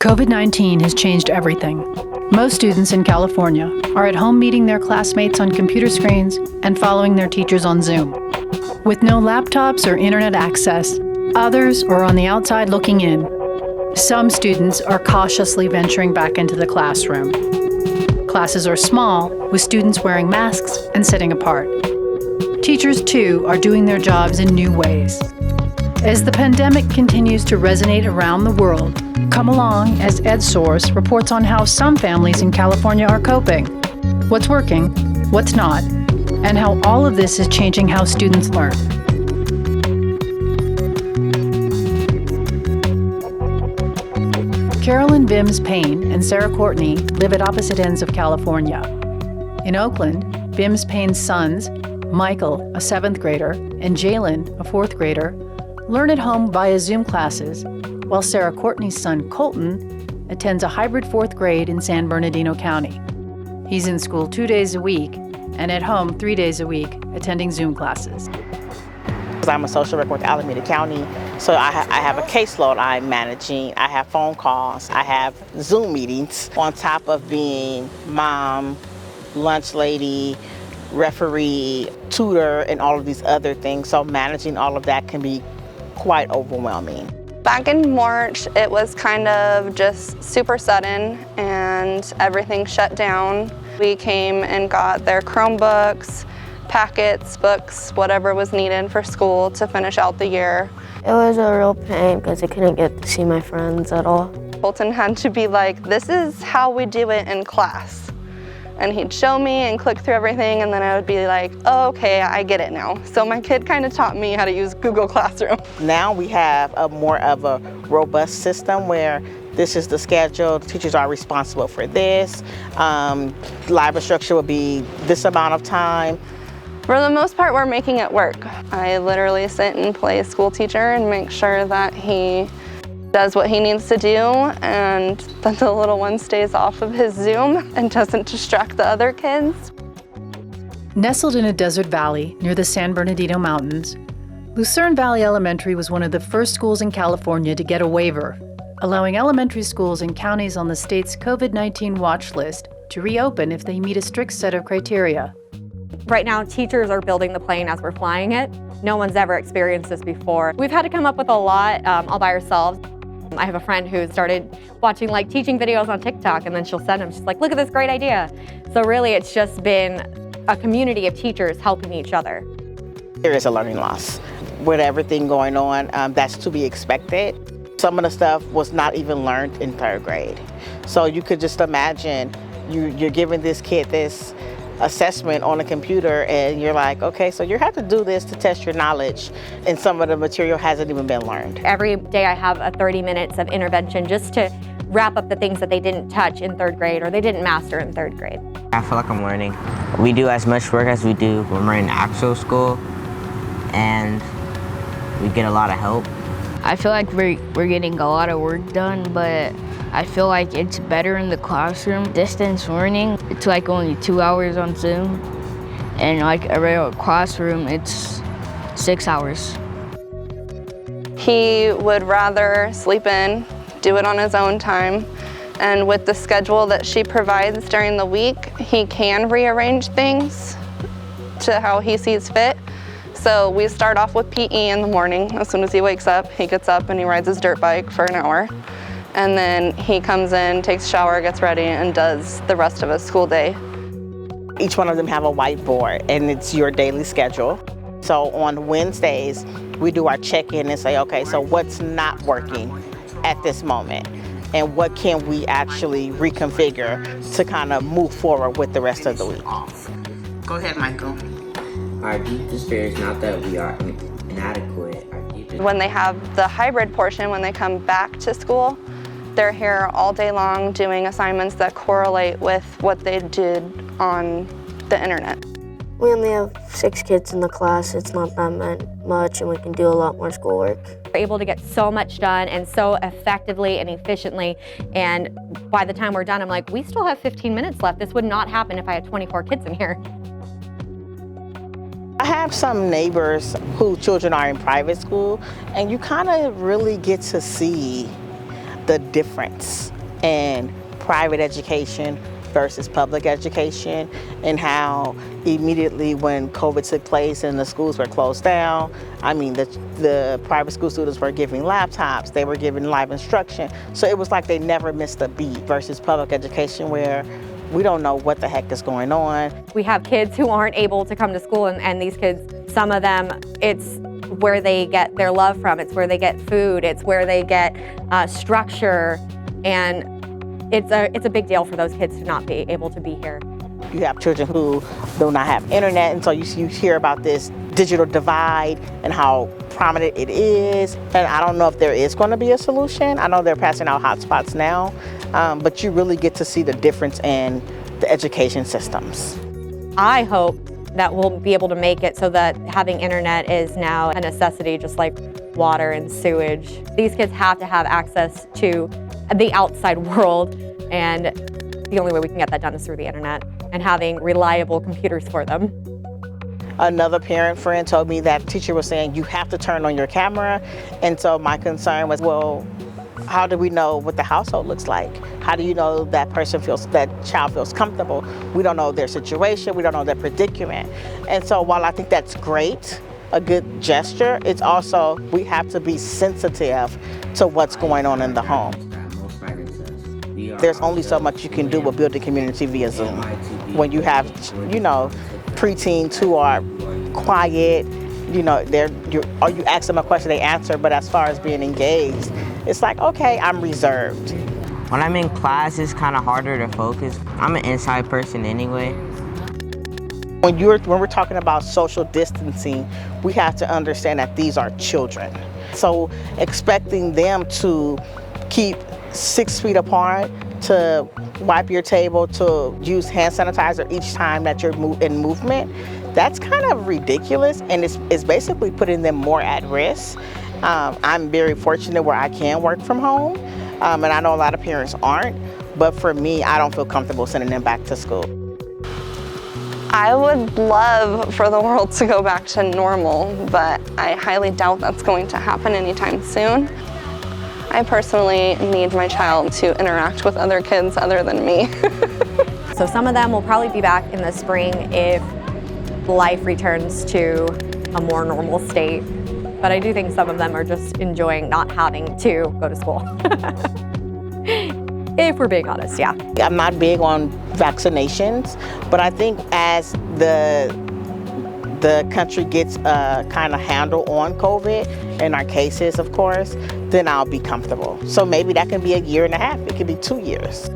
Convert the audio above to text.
COVID-19 has changed everything. Most students in California are at home meeting their classmates on computer screens and following their teachers on Zoom. With no laptops or internet access, others are on the outside looking in. Some students are cautiously venturing back into the classroom. Classes are small, with students wearing masks and sitting apart. Teachers, too, are doing their jobs in new ways. As the pandemic continues to resonate around the world, come along as EdSource reports on how some families in California are coping, what's working, what's not, and how all of this is changing how students learn. Carolyn Vims Payne and Sarah Courtney live at opposite ends of California. In Oakland, Vims Payne's sons, Michael, a 7th grader, and Jalen, a 4th grader, learn at home via Zoom classes, while Sarah Courtney's son, Colton, attends a hybrid 4th grade in San Bernardino County. He's in school 2 days a week and at home 3 days a week, attending Zoom classes. I'm a social worker with Alameda County, so I have a caseload I'm managing. I have phone calls, I have Zoom meetings, on top of being mom, lunch lady, referee, tutor, and all of these other things. So managing all of that can be quite overwhelming. Back in March, it was kind of just super sudden and everything shut down. We came and got their Chromebooks, packets, books, whatever was needed for school to finish out the year. It was a real pain because I couldn't get to see my friends at all. Colton had to be like, this is how we do it in class. And he'd show me and click through everything, and then I would be like, oh, okay, I get it now. So my kid kind of taught me how to use Google Classroom. Now we have a more of a robust system where this is the schedule, the teachers are responsible for this, live instruction will be this amount of time. For the most part, we're making it work. I literally sit and play school teacher and make sure that he does what he needs to do and that the little one stays off of his Zoom and doesn't distract the other kids. Nestled in a desert valley near the San Bernardino Mountains, Lucerne Valley Elementary was one of the first schools in California to get a waiver, allowing elementary schools in counties on the state's COVID-19 watch list to reopen if they meet a strict set of criteria. Right now, teachers are building the plane as we're flying it. No one's ever experienced this before. We've had to come up with a lot all by ourselves. I have a friend who started watching teaching videos on TikTok, and then she'll send them. She's like, look at this great idea. So really, it's just been a community of teachers helping each other. There is a learning loss. With everything going on, that's to be expected. Some of the stuff was not even learned in 3rd grade. So you could just imagine you're giving this kid this assessment on a computer and you're like, okay, so you have to do this to test your knowledge, and some of the material hasn't even been learned. Every day I have a 30 minutes of intervention just to wrap up the things that they didn't touch in 3rd grade or they didn't master in 3rd grade. I feel like I'm learning. We do as much work as we do when we're in actual school, and we get a lot of help. I feel like we're getting a lot of work done, but I feel like it's better in the classroom. Distance learning, it's only 2 hours on Zoom, and a regular classroom, it's 6 hours. He would rather sleep in, do it on his own time, and with the schedule that she provides during the week, he can rearrange things to how he sees fit. So we start off with PE in the morning. As soon as he wakes up, he gets up and he rides his dirt bike for an hour. And then he comes in, takes a shower, gets ready, and does the rest of his school day. Each one of them have a whiteboard, and it's your daily schedule. So on Wednesdays, we do our check-in and say, okay, so what's not working at this moment? And what can we actually reconfigure to kind of move forward with the rest of the week? Go ahead, Michael. Our deepest fear is not that we are inadequate. When they have the hybrid portion, when they come back to school, they're here all day long doing assignments that correlate with what they did on the internet. We only have 6 kids in the class. It's not that much, and we can do a lot more schoolwork. We're able to get so much done and so effectively and efficiently, and by the time we're done, I'm like, we still have 15 minutes left. This would not happen if I had 24 kids in here. I have some neighbors whose children are in private school, and you kind of really get to see the difference and private education versus public education, and how immediately when COVID took place and the schools were closed down, I mean, the private school students were giving laptops, they were giving live instruction. So it was like they never missed a beat versus public education where we don't know what the heck is going on. We have kids who aren't able to come to school, and these kids, some of them, it's where they get their love from, it's where they get food, it's where they get structure, and it's a big deal for those kids to not be able to be here. You have children who do not have internet, and so you hear about this digital divide and how prominent it is. And I don't know if there is going to be a solution. I know they're passing out hotspots now, but you really get to see the difference in the education systems. I hope that we'll be able to make it so that having internet is now a necessity, just like water and sewage. These kids have to have access to the outside world, and the only way we can get that done is through the internet and having reliable computers for them. Another parent friend told me that teacher was saying you have to turn on your camera, and so my concern was, well, how do we know what the household looks like? How do you know that child feels comfortable? We don't know their situation, we don't know their predicament. And so while I think that's great, a good gesture, it's also, we have to be sensitive to what's going on in the home. There's only so much you can do with building community via Zoom. When you have, preteens who are quiet, you ask them a question, they answer, but as far as being engaged, it's like, okay, I'm reserved. When I'm in class, it's kind of harder to focus. I'm an inside person anyway. When we're talking about social distancing, we have to understand that these are children. So expecting them to keep 6 feet apart, to wipe your table, to use hand sanitizer each time that you're in movement, that's kind of ridiculous, and it's basically putting them more at risk. I'm very fortunate where I can work from home, and I know a lot of parents aren't, but for me, I don't feel comfortable sending them back to school. I would love for the world to go back to normal, but I highly doubt that's going to happen anytime soon. I personally need my child to interact with other kids other than me. So some of them will probably be back in the spring if life returns to a more normal state. But I do think some of them are just enjoying not having to go to school. If we're being honest, yeah. I'm not big on vaccinations, but I think as the country gets a kind of handle on COVID, and our cases, of course, then I'll be comfortable. So maybe that can be a year and a half. It could be 2 years.